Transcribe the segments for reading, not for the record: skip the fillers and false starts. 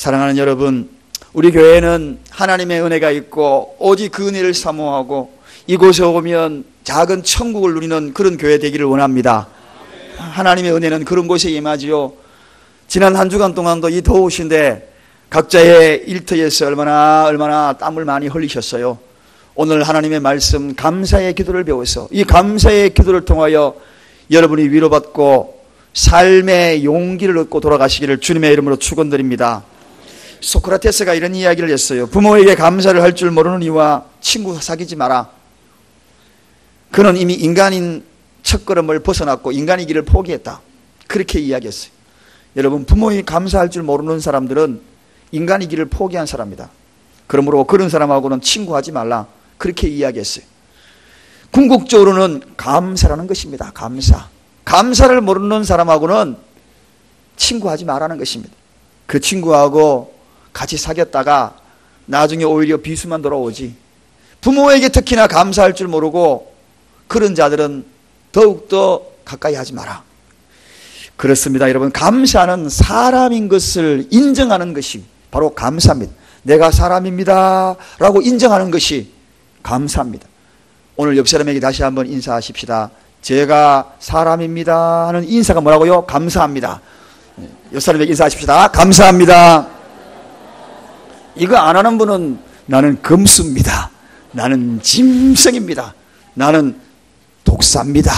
사랑하는 여러분, 우리 교회는 하나님의 은혜가 있고 오직 그 은혜를 사모하고 이곳에 오면 작은 천국을 누리는 그런 교회 되기를 원합니다. 하나님의 은혜는 그런 곳에 임하지요. 지난 한 주간 동안도 이 더우신데 각자의 일터에서 얼마나 땀을 많이 흘리셨어요. 오늘 하나님의 말씀 감사의 기도를 배워서 이 감사의 기도를 통하여 여러분이 위로받고 삶의 용기를 얻고 돌아가시기를 주님의 이름으로 축원드립니다. 소크라테스가 이런 이야기를 했어요. 부모에게 감사를 할 줄 모르는 이와 친구 사귀지 마라. 그는 이미 인간인 첫걸음을 벗어났고 인간의 길을 포기했다. 그렇게 이야기했어요. 여러분, 부모에게 감사할 줄 모르는 사람들은 인간의 길을 포기한 사람이다. 그러므로 그런 사람하고는 친구하지 말라. 그렇게 이야기했어요. 궁극적으로는 감사라는 것입니다. 감사를 모르는 사람하고는 친구하지 말라는 것입니다. 그 친구하고 같이 사귀었다가 나중에 오히려 비수만 돌아오지. 부모에게 특히나 감사할 줄 모르고 그런 자들은 더욱더 가까이 하지 마라. 그렇습니다. 여러분, 감사는 사람인 것을 인정하는 것이 바로 감사입니다. 내가 사람입니다 라고 인정하는 것이 감사입니다. 오늘 옆 사람에게 다시 한번 인사하십시다. 제가 사람입니다 하는 인사가 뭐라고요? 감사합니다. 옆 사람에게 인사하십시다. 감사합니다. 이거 안 하는 분은 나는 금수입니다. 나는 짐승입니다. 나는 독사입니다.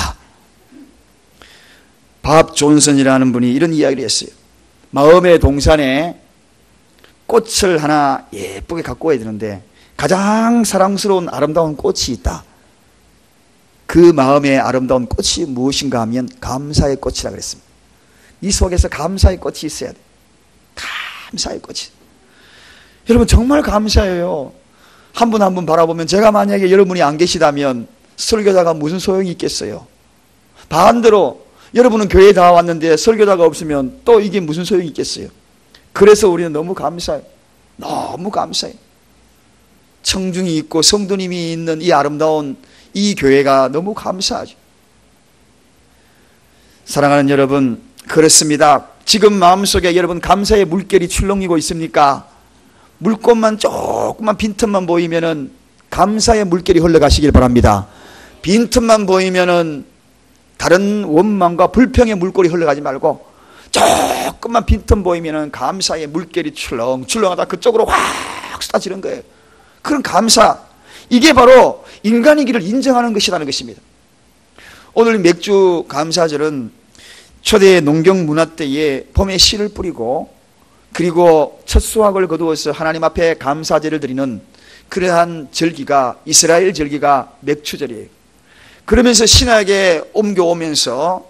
밥 존슨이라는 분이 이런 이야기를 했어요. 마음의 동산에 꽃을 하나 예쁘게 갖고 와야 되는데 가장 사랑스러운 아름다운 꽃이 있다. 그 마음의 아름다운 꽃이 무엇인가 하면 감사의 꽃이라 그랬습니다. 이 속에서 감사의 꽃이 있어야 돼. 감사의 꽃이. 여러분, 정말 감사해요. 한 분 한 분 바라보면 제가 만약에 여러분이 안 계시다면 설교자가 무슨 소용이 있겠어요. 반대로 여러분은 교회에 다 왔는데 설교자가 없으면 또 이게 무슨 소용이 있겠어요. 그래서 우리는 너무 감사해요. 너무 감사해요. 청중이 있고 성도님이 있는 이 아름다운 이 교회가 너무 감사하죠. 사랑하는 여러분, 그렇습니다. 지금 마음속에 여러분 감사의 물결이 출렁이고 있습니까? 물꽃만 조금만 빈틈만 보이면은 감사의 물결이 흘러가시길 바랍니다. 빈틈만 보이면은 다른 원망과 불평의 물결이 흘러가지 말고 조금만 빈틈 보이면은 감사의 물결이 출렁출렁하다 그쪽으로 확 쏟아지는 거예요. 그런 감사, 이게 바로 인간의 길을 인정하는 것이라는 것입니다. 오늘 맥주 감사절은 초대 농경 문화 때에 봄에 씨를 뿌리고 그리고 첫 수확을 거두어서 하나님 앞에 감사제를 드리는 그러한 절기가 이스라엘 절기가 맥주절이에요. 그러면서 신약에 옮겨오면서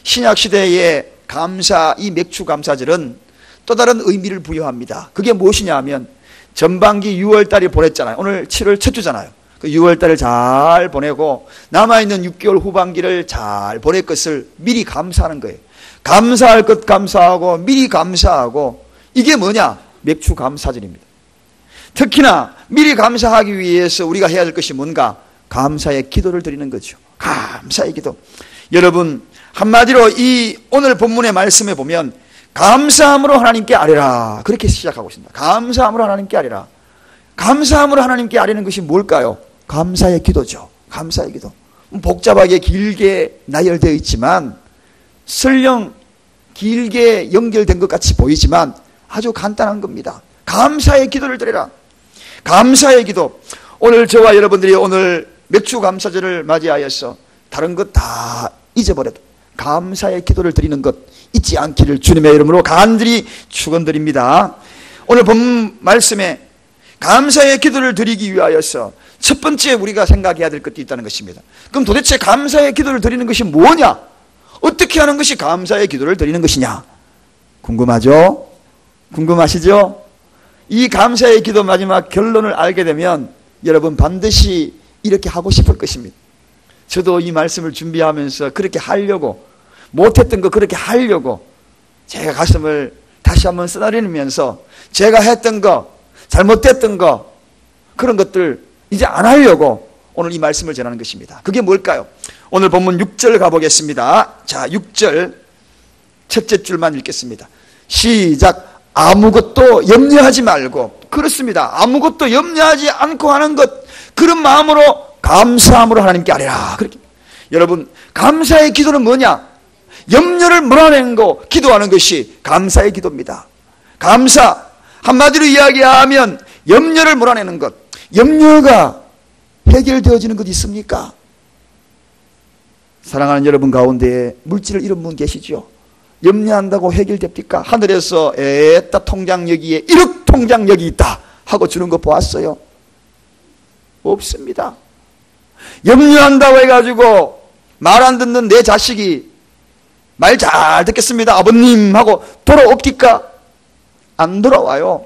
신약시대의 감사, 이 맥주 감사절은 또 다른 의미를 부여합니다. 그게 무엇이냐 하면 전반기 6월달이 보냈잖아요. 오늘 7월 첫 주잖아요. 그 6월달을 잘 보내고 남아있는 6개월 후반기를 잘 보낼 것을 미리 감사하는 거예요. 감사할 것 감사하고 미리 감사하고, 이게 뭐냐? 맥주 감사절입니다. 특히나 미리 감사하기 위해서 우리가 해야 될 것이 뭔가? 감사의 기도를 드리는 거죠. 감사의 기도. 여러분, 한마디로 이 오늘 본문의 말씀에 보면 감사함으로 하나님께 아뢰라, 그렇게 시작하고 있습니다. 감사함으로 하나님께 아뢰라. 감사함으로 하나님께 아뢰는 것이 뭘까요? 감사의 기도죠. 감사의 기도. 복잡하게 길게 나열되어 있지만 설령 길게 연결된 것 같이 보이지만 아주 간단한 겁니다. 감사의 기도를 드려라. 감사의 기도. 오늘 저와 여러분들이 오늘 맥주 감사절을 맞이하여서 다른 것 다 잊어버려도 감사의 기도를 드리는 것 잊지 않기를 주님의 이름으로 간절히 축원드립니다. 오늘 본 말씀에 감사의 기도를 드리기 위하여서 첫 번째 우리가 생각해야 될 것도 있다는 것입니다. 그럼 도대체 감사의 기도를 드리는 것이 뭐냐? 어떻게 하는 것이 감사의 기도를 드리는 것이냐? 궁금하죠? 궁금하시죠? 이 감사의 기도 마지막 결론을 알게 되면 여러분 반드시 이렇게 하고 싶을 것입니다. 저도 이 말씀을 준비하면서 그렇게 하려고, 못했던 거 그렇게 하려고 제가 가슴을 다시 한번 쓰다리면서 제가 했던 거, 잘못됐던 거, 그런 것들 이제 안 하려고 오늘 이 말씀을 전하는 것입니다. 그게 뭘까요? 오늘 본문 6절 가보겠습니다. 자, 6절 첫째 줄만 읽겠습니다. 시작. 아무것도 염려하지 말고, 그렇습니다. 아무것도 염려하지 않고 하는 것, 그런 마음으로 감사함으로 하나님께 아뢰라. 그렇게. 여러분, 감사의 기도는 뭐냐? 염려를 몰아내는 거, 기도하는 것이 감사의 기도입니다. 감사, 한마디로 이야기하면 염려를 몰아내는 것. 염려가 해결되어지는 것 있습니까? 사랑하는 여러분 가운데 물질을 잃은 분 계시죠? 염려한다고 해결됩니까? 하늘에서 에따 통장 여기에 1억 통장 여기 있다 하고 주는 거 보았어요? 없습니다. 염려한다고 해가지고 말 안 듣는 내 자식이 말 잘 듣겠습니다 아버님 하고 돌아옵니까? 안 돌아와요.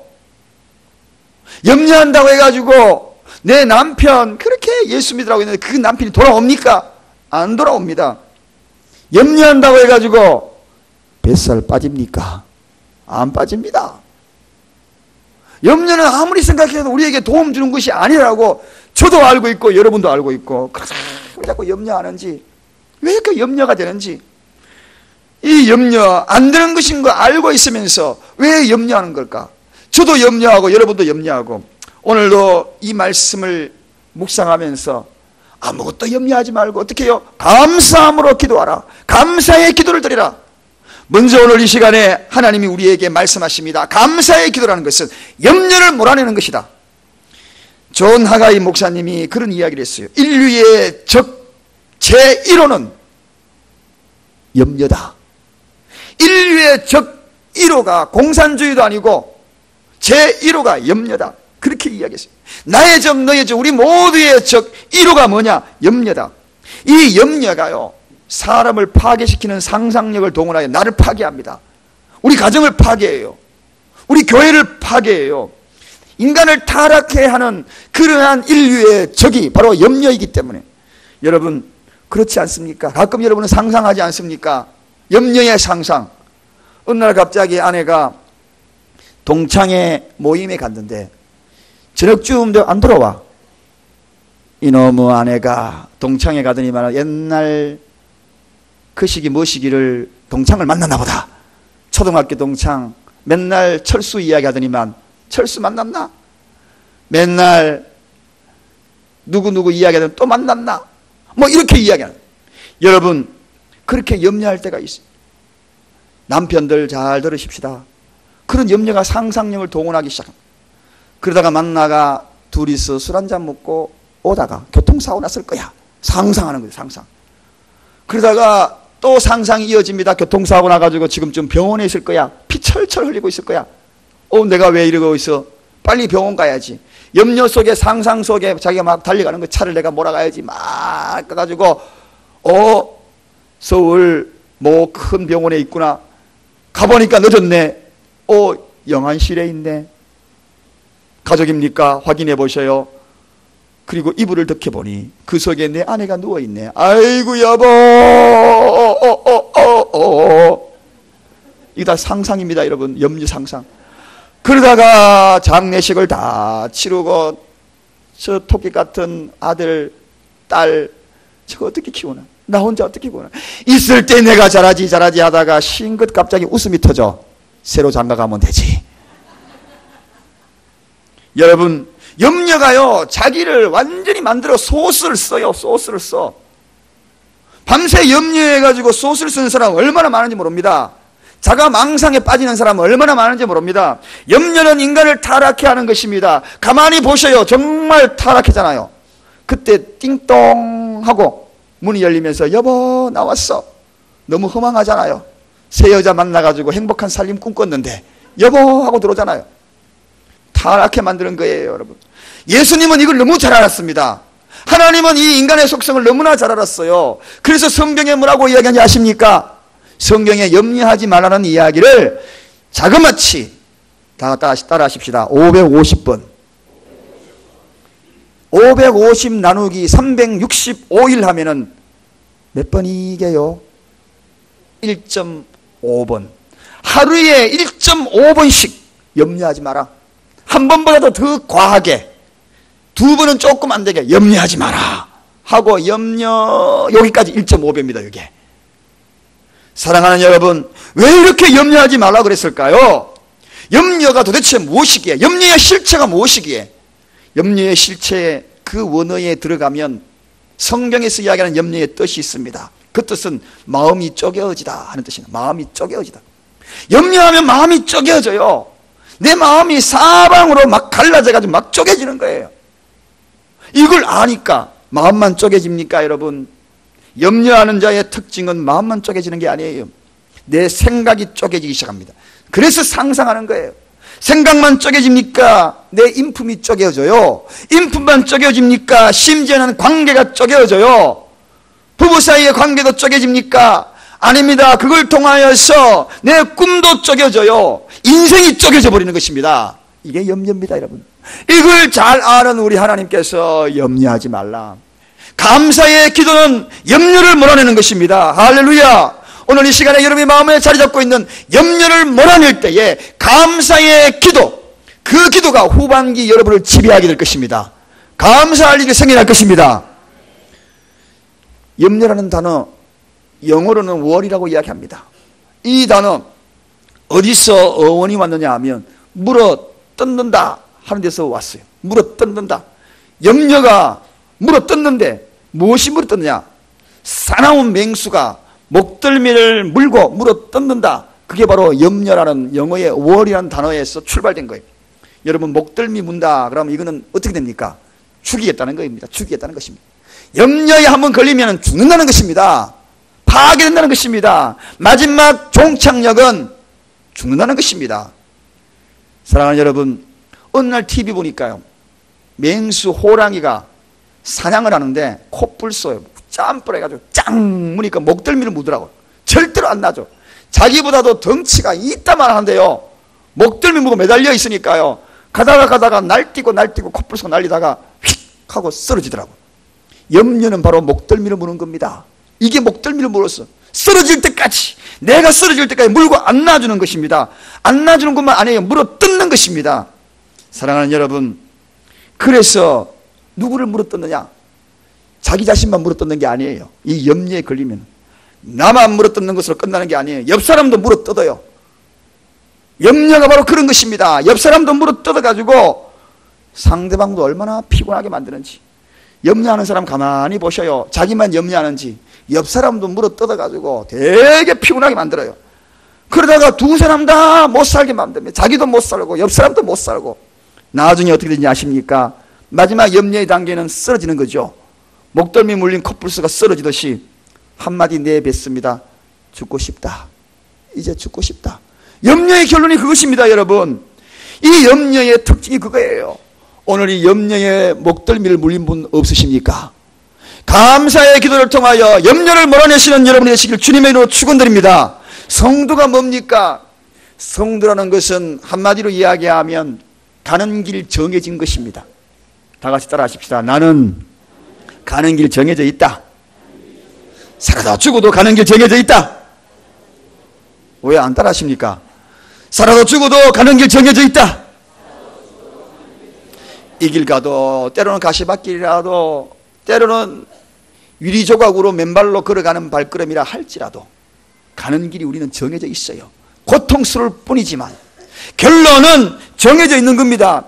염려한다고 해가지고 내 남편 그렇게 예수 믿으라고 했는데 그 남편이 돌아옵니까? 안 돌아옵니다. 염려한다고 해가지고 뱃살 빠집니까? 안 빠집니다. 염려는 아무리 생각해도 우리에게 도움 주는 것이 아니라고 저도 알고 있고 여러분도 알고 있고, 그래서 왜 자꾸 염려하는지, 왜 이렇게 염려가 되는지, 이 염려 안 되는 것인 거 알고 있으면서 왜 염려하는 걸까? 저도 염려하고 여러분도 염려하고, 오늘도 이 말씀을 묵상하면서 아무것도 염려하지 말고 어떻게 해요? 감사함으로 기도하라. 감사의 기도를 드리라. 먼저 오늘 이 시간에 하나님이 우리에게 말씀하십니다. 감사의 기도라는 것은 염려를 몰아내는 것이다. 존 하가이 목사님이 그런 이야기를 했어요. 인류의 적 제1호는 염려다. 인류의 적 1호가 공산주의도 아니고 제1호가 염려다. 그렇게 이야기했어요. 나의 적, 너의 적, 우리 모두의 적 1호가 뭐냐? 염려다. 이 염려가요, 사람을 파괴시키는 상상력을 동원하여 나를 파괴합니다. 우리 가정을 파괴해요. 우리 교회를 파괴해요. 인간을 타락해 하는 그러한 인류의 적이 바로 염려이기 때문에. 여러분 그렇지 않습니까? 가끔 여러분은 상상하지 않습니까? 염려의 상상. 어느 날 갑자기 아내가 동창회 모임에 갔는데 저녁쯤 되면 안 돌아와. 이놈의 아내가 동창회 가더니만 옛날 그 시기 뭐 시기를 동창을 만났나 보다. 초등학교 동창 맨날 철수 이야기 하더니만 철수 만났나? 맨날 누구누구 이야기하더니 또 만났나? 뭐 이렇게 이야기하는. 여러분 그렇게 염려할 때가 있어요. 남편들 잘 들으십시다. 그런 염려가 상상력을 동원하기 시작합니다. 그러다가 만나가 둘이서 술 한잔 먹고 오다가 교통사고 났을 거야. 상상하는 거예요. 상상. 그러다가 또 상상이 이어집니다. 교통사고 나가지고 지금쯤 병원에 있을 거야. 피 철철 흘리고 있을 거야. 내가 왜 이러고 있어? 빨리 병원 가야지. 염려 속에, 상상 속에 자기가 막 달려가는 거, 차를 내가 몰아가야지. 막 가가지고 서울 뭐 큰 병원에 있구나. 가보니까 늦었네. 영안실에 있네. 가족입니까? 확인해 보셔요. 그리고 이불을 덮여보니 그 속에 내 아내가 누워있네. 아이고 여보. 이거 다 상상입니다 여러분. 염려 상상. 그러다가 장례식을 다 치르고 저 토끼 같은 아들 딸 저거 어떻게 키우나, 나 혼자 어떻게 키우나, 있을 때 내가 잘하지 하다가 싱긋 갑자기 웃음이 터져. 새로 장가가면 되지. 여러분 염려가요 자기를 완전히 만들어 소스를 써요. 소스를 써. 밤새 염려해가지고 소스를 쓰는 사람 얼마나 많은지 모릅니다. 자가 망상에 빠지는 사람은 얼마나 많은지 모릅니다. 염려는 인간을 타락해 하는 것입니다. 가만히 보셔요. 정말 타락했잖아요. 그때 띵동 하고 문이 열리면서 여보 나왔어. 너무 허망하잖아요. 새 여자 만나가지고 행복한 살림 꿈꿨는데 여보 하고 들어오잖아요. 타락해 만드는 거예요 여러분. 예수님은 이걸 너무 잘 알았습니다. 하나님은 이 인간의 속성을 너무나 잘 알았어요. 그래서 성경에 뭐라고 이야기하는지 아십니까? 성경에 염려하지 말라는 이야기를 자그마치 다 따라 하십시다. 550번 550 나누기 365일 하면은 몇 번이게요? 1.5번. 하루에 1.5번씩 염려하지 마라. 한 번보다도 더 과하게, 두 번은 조금 안 되게 염려하지 마라 하고 염려, 여기까지 1.5배입니다 이게. 사랑하는 여러분, 왜 이렇게 염려하지 말라 그랬을까요? 염려가 도대체 무엇이기에, 염려의 실체가 무엇이기에, 염려의 실체의 그 원어에 들어가면 성경에서 이야기하는 염려의 뜻이 있습니다. 그 뜻은 마음이 쪼개어지다 하는 뜻이에요. 마음이 쪼개어지다. 염려하면 마음이 쪼개어져요. 내 마음이 사방으로 막 갈라져가지고 막 쪼개지는 거예요. 이걸 아니까 마음만 쪼개집니까, 여러분? 염려하는 자의 특징은 마음만 쪼개지는 게 아니에요. 내 생각이 쪼개지기 시작합니다. 그래서 상상하는 거예요. 생각만 쪼개집니까? 내 인품이 쪼개져요. 인품만 쪼개집니까? 심지어는 관계가 쪼개져요. 부부 사이의 관계도 쪼개집니까? 아닙니다. 그걸 통하여서 내 꿈도 쪼개져요. 인생이 쪼개져 버리는 것입니다. 이게 염려입니다, 여러분. 이걸 잘 아는 우리 하나님께서 염려하지 말라. 감사의 기도는 염려를 몰아내는 것입니다. 할렐루야. 오늘 이 시간에 여러분의 마음에 자리 잡고 있는 염려를 몰아낼 때에 감사의 기도, 그 기도가 후반기 여러분을 지배하게 될 것입니다. 감사할 일이 생겨날 것입니다. 염려라는 단어, 영어로는 월이라고 이야기합니다. 이 단어 어디서 어원이 왔느냐 하면 물어 뜯는다 하는 데서 왔어요. 물어 뜯는다. 염려가 물어 뜯는데 무엇이 물어 뜯느냐? 사나운 맹수가 목덜미를 물고 물어 뜯는다. 그게 바로 염려라는 영어의 월이라는 단어에서 출발된 거예요. 여러분, 목덜미 문다 그러면 이거는 어떻게 됩니까? 죽이겠다는 겁니다. 죽이겠다는 것입니다. 염려에 한번 걸리면 죽는다는 것입니다. 파괴된다는 것입니다. 마지막 종착역은 죽는다는 것입니다. 사랑하는 여러분, 어느 날 TV 보니까요, 맹수 호랑이가 사냥을 하는데 콧불 쏘요. 짬불 해가지고 짱 무니까 목덜미를 무더라고요. 절대로 안 나죠. 자기보다도 덩치가 이따만 한데요, 목덜미 무고 매달려 있으니까요, 가다가 날뛰고 콧불 쏘고 날리다가 휙 하고 쓰러지더라고요. 염려는 바로 목덜미를 무는 겁니다. 이게 목덜미를 물었어. 쓰러질 때까지, 내가 쓰러질 때까지 물고 안 놔주는 것입니다. 안 놔주는 것만 아니에요. 물어 뜯는 것입니다. 사랑하는 여러분, 그래서 누구를 물어 뜯느냐? 자기 자신만 물어 뜯는 게 아니에요. 이 염려에 걸리면 나만 물어 뜯는 것으로 끝나는 게 아니에요. 옆 사람도 물어 뜯어요. 염려가 바로 그런 것입니다. 옆 사람도 물어 뜯어가지고 상대방도 얼마나 피곤하게 만드는지. 염려하는 사람 가만히 보셔요. 자기만 염려하는지 옆 사람도 물어 뜯어가지고 되게 피곤하게 만들어요. 그러다가 두 사람 다 못 살게 만듭니다. 자기도 못 살고 옆 사람도 못 살고 나중에 어떻게 되는지 아십니까? 마지막 염려의 단계는 쓰러지는 거죠. 목덜미 물린 컵불수가 쓰러지듯이 한마디 내뱉습니다. 죽고 싶다. 이제 죽고 싶다. 염려의 결론이 그것입니다, 여러분. 이 염려의 특징이 그거예요. 오늘 이 염려의 목덜미를 물린 분 없으십니까? 감사의 기도를 통하여 염려를 몰아내시는 여러분이 되시길 주님의 이름으로 축원드립니다. 성도가 뭡니까? 성도라는 것은 한마디로 이야기하면 가는 길 정해진 것입니다. 다 같이 따라 하십시다. 나는 가는 길 정해져 있다. 살아도 죽어도 가는 길 정해져 있다. 왜 안 따라 하십니까? 살아도 죽어도 가는 길 정해져 있다. 이 길 가도, 때로는 가시밭길이라도, 때로는 유리조각으로 맨발로 걸어가는 발걸음이라 할지라도 가는 길이 우리는 정해져 있어요. 고통스러울 뿐이지만 결론은 정해져 있는 겁니다.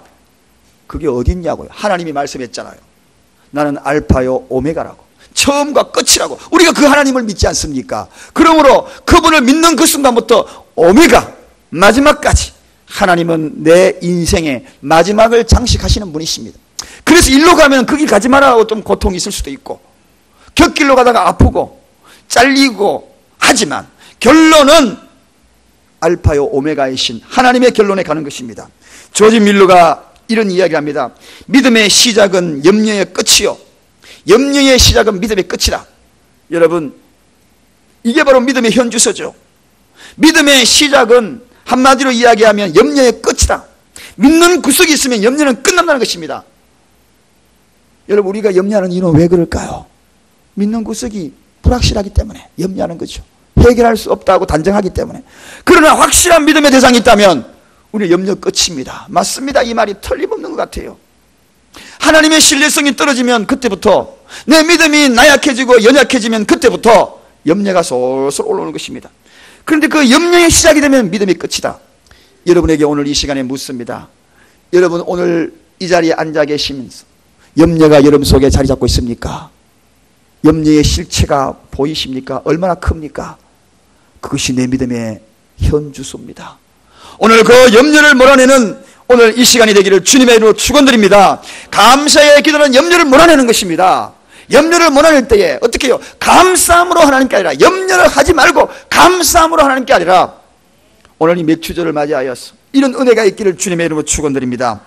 그게 어디 있냐고요? 하나님이 말씀했잖아요. 나는 알파요 오메가라고, 처음과 끝이라고. 우리가 그 하나님을 믿지 않습니까? 그러므로 그분을 믿는 그 순간부터 오메가, 마지막까지 하나님은 내 인생의 마지막을 장식하시는 분이십니다. 그래서 일로 가면 그 길 가지 말라고 좀 고통이 있을 수도 있고, 곁길로 가다가 아프고 잘리고 하지만 결론은 알파요 오메가이신 하나님의 결론에 가는 것입니다. 조지 밀러가 이런 이야기를 합니다. 믿음의 시작은 염려의 끝이요, 염려의 시작은 믿음의 끝이다. 여러분, 이게 바로 믿음의 현주소죠. 믿음의 시작은 한마디로 이야기하면 염려의 끝이다. 믿는 구석이 있으면 염려는 끝난다는 것입니다. 여러분, 우리가 염려하는 이유는 왜 그럴까요? 믿는 구석이 불확실하기 때문에 염려하는 거죠. 해결할 수 없다고 단정하기 때문에. 그러나 확실한 믿음의 대상이 있다면 우리 염려 끝입니다. 맞습니다. 이 말이 틀림없는 것 같아요. 하나님의 신뢰성이 떨어지면 그때부터, 내 믿음이 나약해지고 연약해지면 그때부터 염려가 솔솔 올라오는 것입니다. 그런데 그 염려의 시작이 되면 믿음의 끝이다. 여러분에게 오늘 이 시간에 묻습니다. 여러분 오늘 이 자리에 앉아 계시면서 염려가 여러분 속에 자리 잡고 있습니까? 염려의 실체가 보이십니까? 얼마나 큽니까? 그것이 내 믿음의 현주소입니다. 오늘 그 염려를 몰아내는 오늘 이 시간이 되기를 주님의 이름으로 축원드립니다. 감사의 기도는 염려를 몰아내는 것입니다. 염려를 몰아낼 때에 어떻게 해요? 감사함으로 하나님께 아니라, 염려를 하지 말고 감사함으로 하나님께 아니라, 오늘 이 맥주절을 맞이하여서 이런 은혜가 있기를 주님의 이름으로 축원드립니다.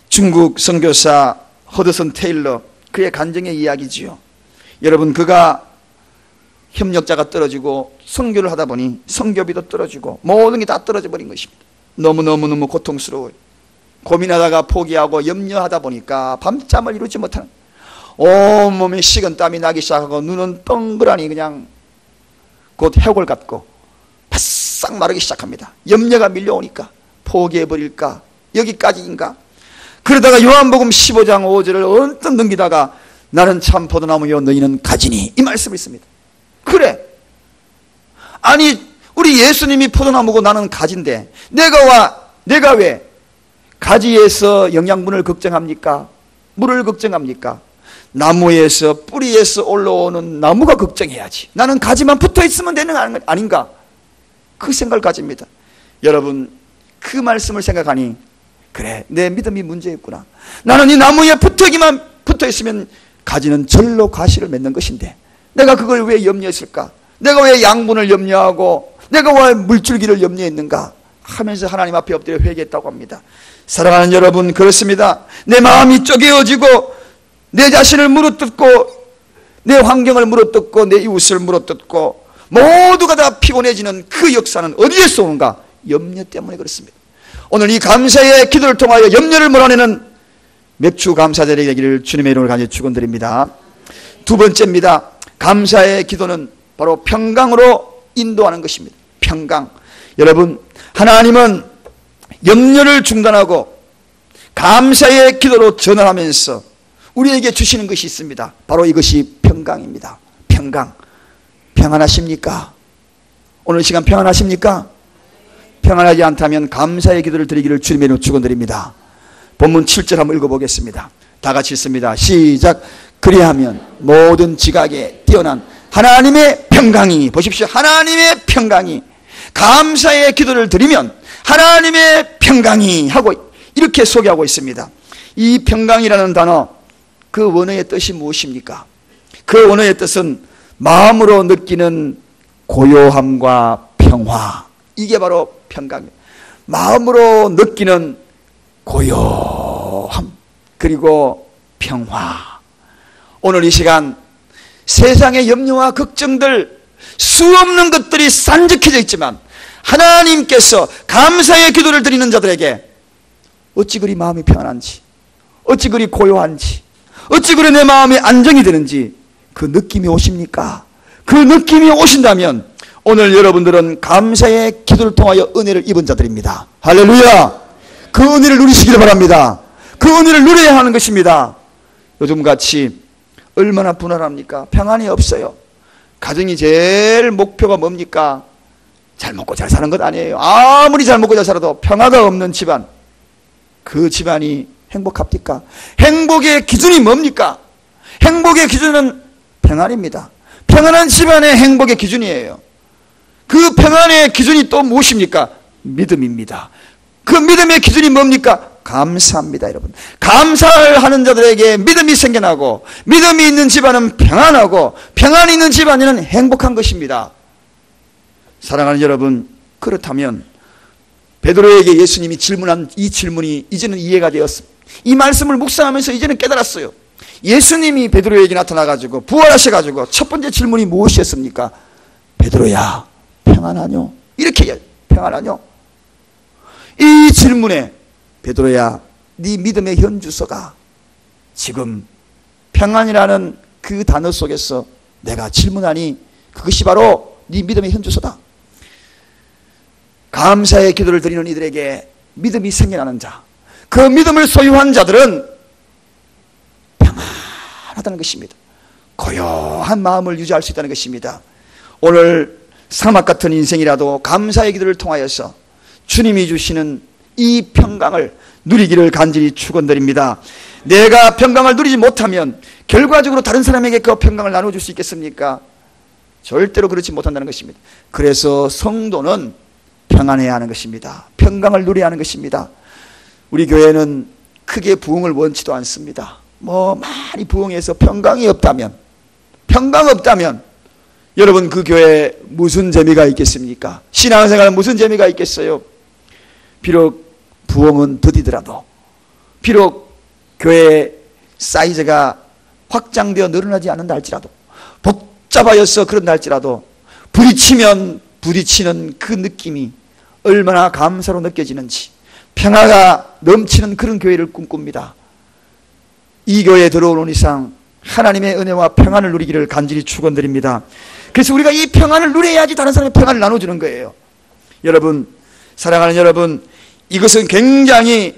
중국 선교사 허드슨 테일러, 그의 간증의 이야기지요. 여러분, 그가 협력자가 떨어지고 선교를 하다 보니 선교비도 떨어지고 모든 게 다 떨어져 버린 것입니다. 너무너무 고통스러워요. 고민하다가 포기하고 염려하다 보니까 밤잠을 이루지 못하는, 온몸에 식은땀이 나기 시작하고 눈은 덩그라니 그냥 곧 해골 같고 바싹 마르기 시작합니다. 염려가 밀려오니까 포기해버릴까, 여기까지인가. 그러다가 요한복음 15장 5절을 언뜻 넘기다가 나는 참 포도나무요 너희는 가지니, 이 말씀이 있습니다. 그래, 아니 우리 예수님이 포도나무고 나는 가지인데 내가 왜 가지에서 영양분을 걱정합니까? 물을 걱정합니까? 나무에서, 뿌리에서 올라오는 나무가 걱정해야지. 나는 가지만 붙어 있으면 되는 거 아닌가? 그 생각을 가집니다. 여러분, 그 말씀을 생각하니, 그래, 내 믿음이 문제였구나. 나는 이 나무에 붙어 있으면 가지는 절로 가시를 맺는 것인데 내가 그걸 왜 염려했을까? 내가 왜 양분을 염려하고 내가 왜 물줄기를 염려했는가 하면서 하나님 앞에 엎드려 회개했다고 합니다. 사랑하는 여러분, 그렇습니다. 내 마음이 쪼개어지고 내 자신을 물어뜯고 내 환경을 물어뜯고 내 이웃을 물어뜯고 모두가 다 피곤해지는 그 역사는 어디에서 오는가? 염려 때문에 그렇습니다. 오늘 이 감사의 기도를 통하여 염려를 몰아내는 맥주 감사절이 되기를 주님의 이름으로 간절히 축원드립니다. 두 번째입니다. 감사의 기도는 바로 평강으로 인도하는 것입니다. 평강. 여러분, 하나님은 염려를 중단하고 감사의 기도로 전환하면서 우리에게 주시는 것이 있습니다. 바로 이것이 평강입니다. 평강. 평안하십니까? 오늘 시간 평안하십니까? 평안하지 않다면 감사의 기도를 드리기를 주님의 이름으로 축원드립니다. 본문 7절 한번 읽어보겠습니다. 다 같이 읽습니다. 시작. 그리하면 모든 지각에 뛰어난 하나님의 평강이, 보십시오, 하나님의 평강이, 감사의 기도를 드리면 하나님의 평강이 하고 이렇게 소개하고 있습니다. 이 평강이라는 단어, 그 원어의 뜻이 무엇입니까? 그 원어의 뜻은 마음으로 느끼는 고요함과 평화, 이게 바로 평강입니다. 마음으로 느끼는 고요함 그리고 평화. 오늘 이 시간 세상의 염려와 걱정들, 수없는 것들이 산적해져 있지만 하나님께서 감사의 기도를 드리는 자들에게 어찌 그리 마음이 평안한지, 어찌 그리 고요한지, 어찌 그리 내 마음이 안정이 되는지 그 느낌이 오십니까? 그 느낌이 오신다면 오늘 여러분들은 감사의 기도를 통하여 은혜를 입은 자들입니다. 할렐루야! 그 은혜를 누리시기를 바랍니다. 그 은혜를 누려야 하는 것입니다. 요즘같이 얼마나 불안합니까? 평안이 없어요. 가정이 제일 목표가 뭡니까? 잘 먹고 잘 사는 것 아니에요. 아무리 잘 먹고 잘 살아도 평화가 없는 집안, 그 집안이 행복합니까? 행복의 기준이 뭡니까? 행복의 기준은 평안입니다. 평안한 집안의 행복의 기준이에요. 그 평안의 기준이 또 무엇입니까? 믿음입니다. 그 믿음의 기준이 뭡니까? 감사합니다, 여러분. 감사를 하는 자들에게 믿음이 생겨나고, 믿음이 있는 집안은 평안하고, 평안이 있는 집안에는 행복한 것입니다. 사랑하는 여러분, 그렇다면 베드로에게 예수님이 질문한 이 질문이 이제는 이해가 되었습니다. 이 말씀을 묵상하면서 이제는 깨달았어요. 예수님이 베드로에게 나타나가지고 부활하셔가지고 첫 번째 질문이 무엇이었습니까? 베드로야, 평안하뇨? 이렇게 평안하뇨? 이 질문에 베드로야, 네 믿음의 현주소가 지금 평안이라는 그 단어 속에서 내가 질문하니 그것이 바로 네 믿음의 현주소다. 감사의 기도를 드리는 이들에게 믿음이 생겨나는 자, 그 믿음을 소유한 자들은 평안하다는 것입니다. 고요한 마음을 유지할 수 있다는 것입니다. 오늘 사막 같은 인생이라도 감사의 기도를 통하여서 주님이 주시는 이 평강을 누리기를 간절히 축원드립니다. 내가 평강을 누리지 못하면 결과적으로 다른 사람에게 그 평강을 나눠줄 수 있겠습니까? 절대로 그렇지 못한다는 것입니다. 그래서 성도는 평안해야 하는 것입니다. 평강을 누려야 하는 것입니다. 우리 교회는 크게 부흥을 원치도 않습니다. 많이 부흥해서 평강 없다면 여러분 그 교회에 무슨 재미가 있겠습니까? 신앙생활은 무슨 재미가 있겠어요? 비록 부흥은 더디더라도, 비록 교회의 사이즈가 확장되어 늘어나지 않는다 할지라도, 복잡하여서 그런다 할지라도 부딪히면 부딪히는 그 느낌이 얼마나 감사로 느껴지는지, 평화가 넘치는 그런 교회를 꿈꿉니다. 이 교회에 들어오는 이상 하나님의 은혜와 평안을 누리기를 간절히 축원드립니다. 그래서 우리가 이 평안을 누려야지 다른 사람의 평안을 나눠주는 거예요. 여러분, 사랑하는 여러분, 이것은 굉장히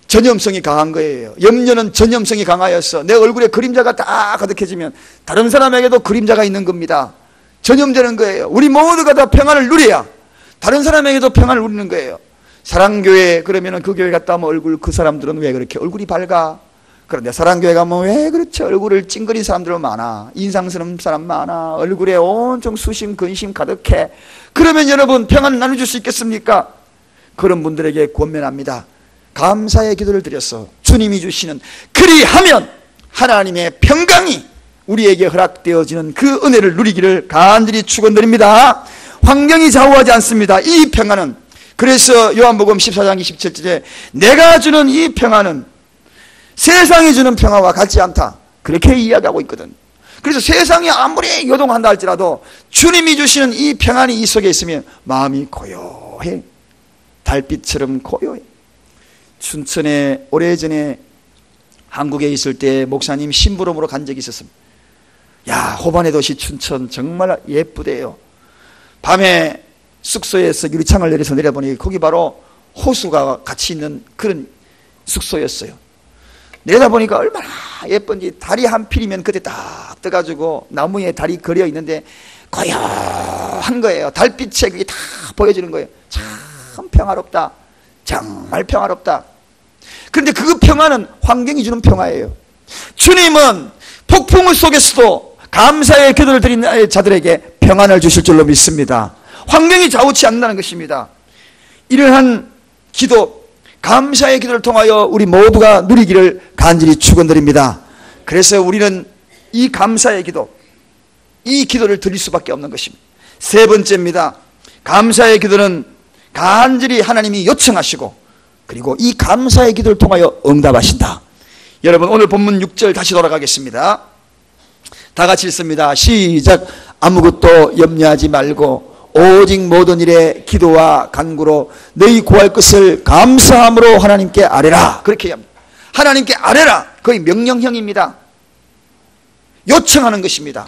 전염성이 강한 거예요. 염려는 전염성이 강하여서 내 얼굴에 그림자가 다 가득해지면 다른 사람에게도 그림자가 있는 겁니다. 전염되는 거예요. 우리 모두가 다 평안을 누려야 다른 사람에게도 평안을 누리는 거예요. 사랑교회 그러면 그 교회 갔다 오면 얼굴, 그 사람들은 왜 그렇게 얼굴이 밝아? 그런데 사랑교회 가면 왜 그렇지? 얼굴을 찡그린 사람들은 많아. 인상스러운 사람 많아. 얼굴에 온통 수심, 근심 가득해. 그러면 여러분 평안을 나눠줄 수 있겠습니까? 그런 분들에게 권면합니다. 감사의 기도를 드려서 주님이 주시는, 그리하면 하나님의 평강이 우리에게 허락되어지는 그 은혜를 누리기를 간절히 축원드립니다. 환경이 좌우하지 않습니다. 이 평안은, 그래서 요한복음 14장 27절에 내가 주는 이 평안은 세상이 주는 평화와 같지 않다, 그렇게 이야기하고 있거든. 그래서 세상이 아무리 요동한다 할지라도 주님이 주시는 이 평안이 이 속에 있으면 마음이 고요해. 달빛처럼 고요해. 춘천에 오래전에 한국에 있을 때 목사님 심부름으로 간 적이 있었습니다. 야, 호반의 도시 춘천 정말 예쁘대요. 밤에 숙소에서 유리창을 내려서 내려보니 거기 바로 호수가 같이 있는 그런 숙소였어요. 내려다보니까 얼마나 예쁜지, 달이 한 필이면 그때 딱 떠가지고 나무에 달이 걸려 있는데 고요한 거예요. 달빛에 그게 다 보여지는 거예요. 참 평화롭다. 정말 평화롭다. 그런데 그 평화는 환경이 주는 평화예요. 주님은 폭풍 속에서도 감사의 기도를 드리는 자들에게 평안을 주실 줄로 믿습니다. 환경이 좌우치 않는다는 것입니다. 이러한 기도, 감사의 기도를 통하여 우리 모두가 누리기를 간절히 축원드립니다. 그래서 우리는 이 감사의 기도, 이 기도를 드릴 수밖에 없는 것입니다. 세 번째입니다. 감사의 기도는 간절히 하나님이 요청하시고, 그리고 이 감사의 기도를 통하여 응답하신다. 여러분, 오늘 본문 6절 다시 돌아가겠습니다. 다 같이 읽습니다. 시작. 아무것도 염려하지 말고 오직 모든 일에 기도와 간구로 너희 구할 것을 감사함으로 하나님께 아뢰라. 그렇게 합니다. 하나님께 아뢰라. 거의 명령형입니다. 요청하는 것입니다.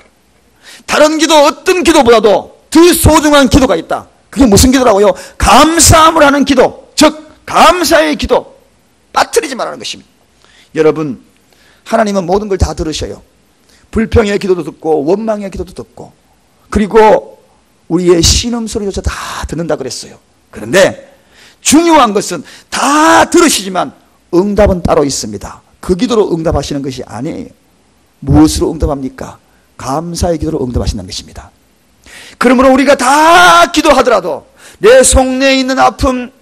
다른 기도, 어떤 기도보다도 더 소중한 기도가 있다. 그게 무슨 기도라고요? 감사함을 하는 기도, 즉 감사의 기도, 빠뜨리지 말라는 것입니다. 여러분, 하나님은 모든 걸 다 들으셔요. 불평의 기도도 듣고 원망의 기도도 듣고, 그리고 우리의 신음소리조차 다 듣는다 그랬어요. 그런데 중요한 것은 다 들으시지만 응답은 따로 있습니다. 그 기도로 응답하시는 것이 아니에요. 무엇으로 응답합니까? 감사의 기도로 응답하신다는 것입니다. 그러므로 우리가 다 기도하더라도 내 속내에 있는 아픔,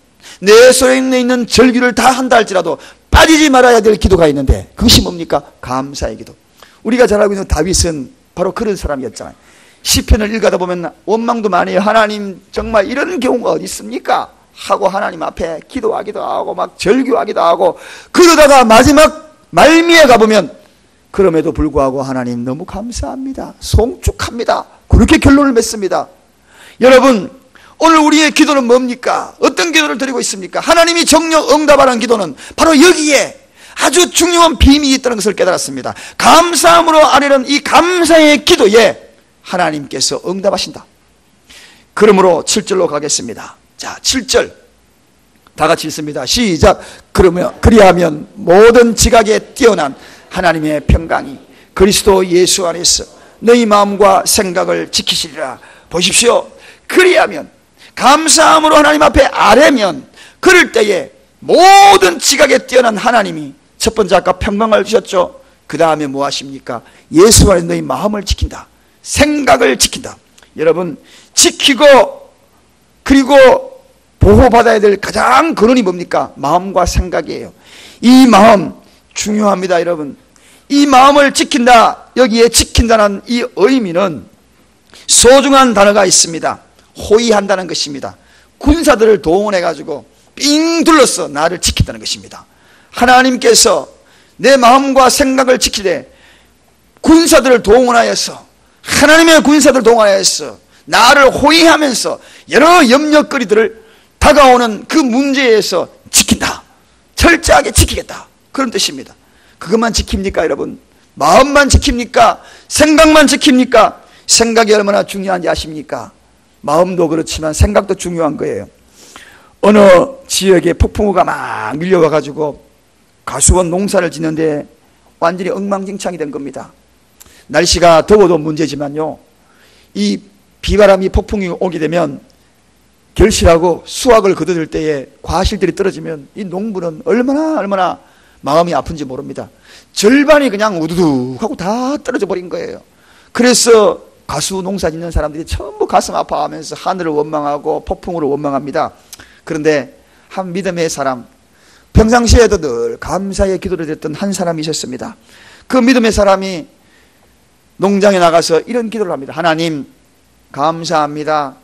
내 속내에 있는 절규를 다 한다 할지라도 빠지지 말아야 될 기도가 있는데, 그것이 뭡니까? 감사의 기도. 우리가 잘 알고 있는 다윗은 바로 그런 사람이었잖아요. 시편을 읽다 보면 원망도 많이 해요. 하나님, 정말 이런 경우가 어디 있습니까? 하고 하나님 앞에 기도하기도 하고 막 절규하기도 하고, 그러다가 마지막 말미에 가보면 그럼에도 불구하고 하나님 너무 감사합니다, 송축합니다, 그렇게 결론을 맺습니다. 여러분, 오늘 우리의 기도는 뭡니까? 어떤 기도를 드리고 있습니까? 하나님이 정녕 응답하는 기도는 바로 여기에 아주 중요한 비밀이 있다는 것을 깨달았습니다. 감사함으로 아뢰는 이 감사의 기도에 하나님께서 응답하신다. 그러므로 7절로 가겠습니다. 자, 7절 다 같이 읽습니다. 시작. 그리하면 모든 지각에 뛰어난 하나님의 평강이 그리스도 예수 안에서 너희 마음과 생각을 지키시리라. 보십시오. 그리하면, 감사함으로 하나님 앞에 아뢰면, 그럴 때에 모든 지각에 뛰어난 하나님이 첫 번째 아까 평강을 주셨죠. 그 다음에 뭐 하십니까? 예수 안에 너희 마음을 지킨다, 생각을 지킨다. 여러분, 지키고 그리고 보호받아야 될 가장 근원이 뭡니까? 마음과 생각이에요. 이 마음 중요합니다. 여러분, 이 마음을 지킨다, 여기에 지킨다는 이 의미는 소중한 단어가 있습니다. 호위한다는 것입니다. 군사들을 동원해 가지고 삥 둘러서 나를 지킨다는 것입니다. 하나님께서 내 마음과 생각을 지키되 군사들을 동원하여서, 하나님의 군사들을 동원하여서 나를 호위하면서 여러 염려거리들을 다가오는 그 문제에서 지킨다, 철저하게 지키겠다, 그런 뜻입니다. 그것만 지킵니까 여러분? 마음만 지킵니까? 생각만 지킵니까? 생각이 얼마나 중요한지 아십니까? 마음도 그렇지만 생각도 중요한 거예요. 어느 지역에 폭풍우가 막 밀려와 가지고 가수원 농사를 짓는데 완전히 엉망진창이 된 겁니다. 날씨가 더워도 문제지만요, 이 비바람이 폭풍이 오게 되면 결실하고 수확을 거두들 때에 과실들이 떨어지면 이 농부는 얼마나 마음이 아픈지 모릅니다. 절반이 그냥 우두둑 하고 다 떨어져 버린 거예요. 그래서 가수 농사 짓는 사람들이 전부 가슴 아파하면서 하늘을 원망하고 폭풍으로 원망합니다. 그런데 한 믿음의 사람, 평상시에도 늘 감사의 기도를 드렸던 한 사람이 있었습니다. 그 믿음의 사람이 농장에 나가서 이런 기도를 합니다. 하나님 감사합니다.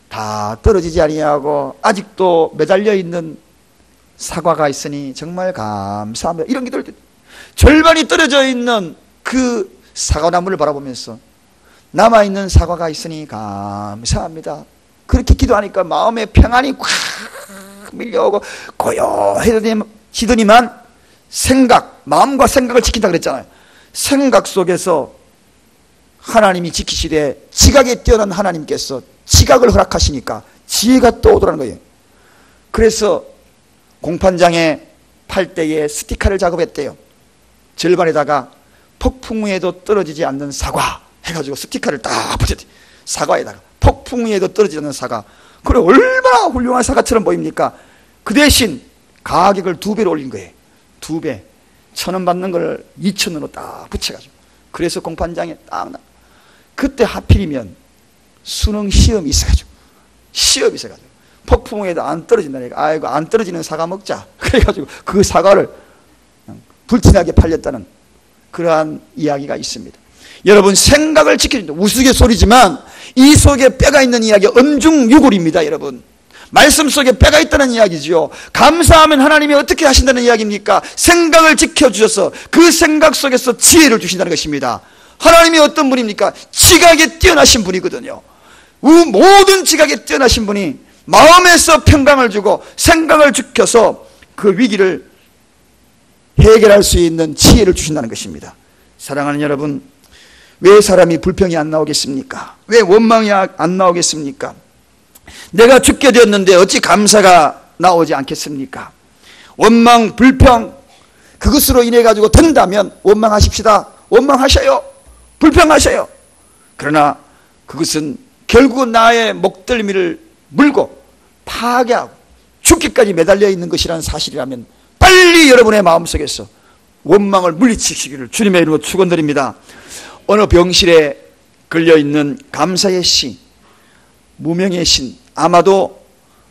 다 떨어지지 아니하고 아직도 매달려 있는 사과가 있으니 정말 감사합니다. 이런 기도를 절반이 떨어져 있는 그 사과나무를 바라보면서 남아있는 사과가 있으니 감사합니다. 그렇게 기도하니까 마음에 평안이 꽉 밀려오고 고요해지더니만 마음과 생각을 지킨다 그랬잖아요. 생각 속에서 하나님이 지키시되 지각에 뛰어난 하나님께서 지각을 허락하시니까 지혜가 또 오더라는 거예요. 그래서 공판장에 팔 때에 스티커를 작업했대요. 절반에다가 폭풍우에도 떨어지지 않는 사과 해가지고 스티커를 딱 붙였대요. 사과에다가 폭풍우에도 떨어지지 않는 사과. 그래, 얼마나 훌륭한 사과처럼 보입니까? 그 대신 가격을 2배로 올린 거예요. 2배. 1,000원 받는 걸 2,000원으로 딱 붙여가지고. 그래서 공판장에 딱 그때 하필이면 수능 시험이 있어가지고 폭풍우에도 안 떨어진다니까. 아이고, 안 떨어지는 사과 먹자. 그래가지고 그 사과를 불티나게 팔렸다는 그러한 이야기가 있습니다. 여러분, 생각을 지켜준다. 우스갯소리지만 이 속에 뼈가 있는 이야기, 엄중유골입니다. 여러분, 말씀 속에 뼈가 있다는 이야기지요. 감사하면 하나님이 어떻게 하신다는 이야기입니까? 생각을 지켜주셔서 그 생각 속에서 지혜를 주신다는 것입니다. 하나님이 어떤 분입니까? 지각에 뛰어나신 분이거든요. 모든 지각에 뛰어나신 분이 마음에서 평강을 주고 생각을 지켜서 그 위기를 해결할 수 있는 지혜를 주신다는 것입니다. 사랑하는 여러분, 왜 사람이 불평이 안 나오겠습니까? 왜 원망이 안 나오겠습니까? 내가 죽게 되었는데 어찌 감사가 나오지 않겠습니까? 원망, 불평, 그것으로 인해 가지고 된다면 원망하십시다. 원망하셔요. 불평하셔요. 그러나 그것은 결국은 나의 목덜미를 물고 파괴하고 죽기까지 매달려 있는 것이라는 사실이라면 빨리 여러분의 마음속에서 원망을 물리치시기를 주님의 이름으로 축원드립니다. 어느 병실에 걸려있는 감사의 시, 무명의 신, 아마도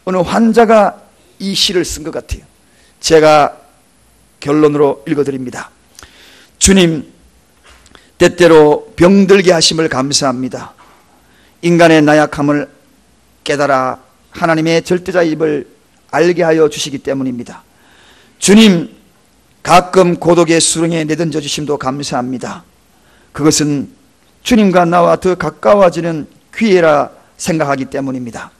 어느 환자가 이 시를 쓴 것 같아요. 제가 결론으로 읽어드립니다. 주님, 때때로 병들게 하심을 감사합니다. 인간의 나약함을 깨달아 하나님의 절대자임을 알게 하여 주시기 때문입니다. 주님, 가끔 고독의 수렁에 내던져 주심도 감사합니다. 그것은 주님과 나와 더 가까워지는 기회라 생각하기 때문입니다.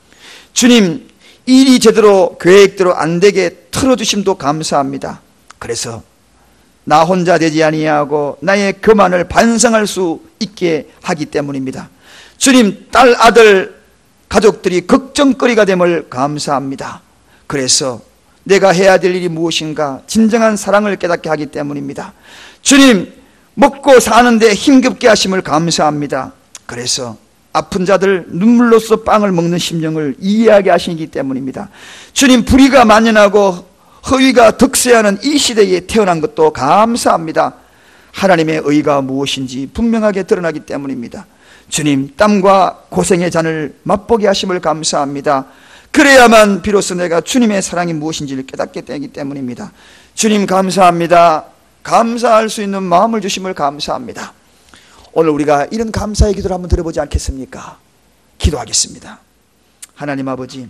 주님, 일이 제대로 계획대로 안 되게 틀어주심도 감사합니다. 그래서 나 혼자 되지 아니하고 나의 교만을 반성할 수 있게 하기 때문입니다. 주님, 딸, 아들, 가족들이 걱정거리가 됨을 감사합니다. 그래서 내가 해야 될 일이 무엇인가 진정한 사랑을 깨닫게 하기 때문입니다. 주님, 먹고 사는데 힘겹게 하심을 감사합니다. 그래서 아픈 자들 눈물로써 빵을 먹는 심령을 이해하게 하시기 때문입니다. 주님, 불의가 만연하고 허위가 득세하는 이 시대에 태어난 것도 감사합니다. 하나님의 의가 무엇인지 분명하게 드러나기 때문입니다. 주님, 땀과 고생의 잔을 맛보게 하심을 감사합니다. 그래야만 비로소 내가 주님의 사랑이 무엇인지를 깨닫게 되기 때문입니다. 주님, 감사합니다. 감사할 수 있는 마음을 주심을 감사합니다. 오늘 우리가 이런 감사의 기도를 한번 드려보지 않겠습니까? 기도하겠습니다. 하나님 아버지,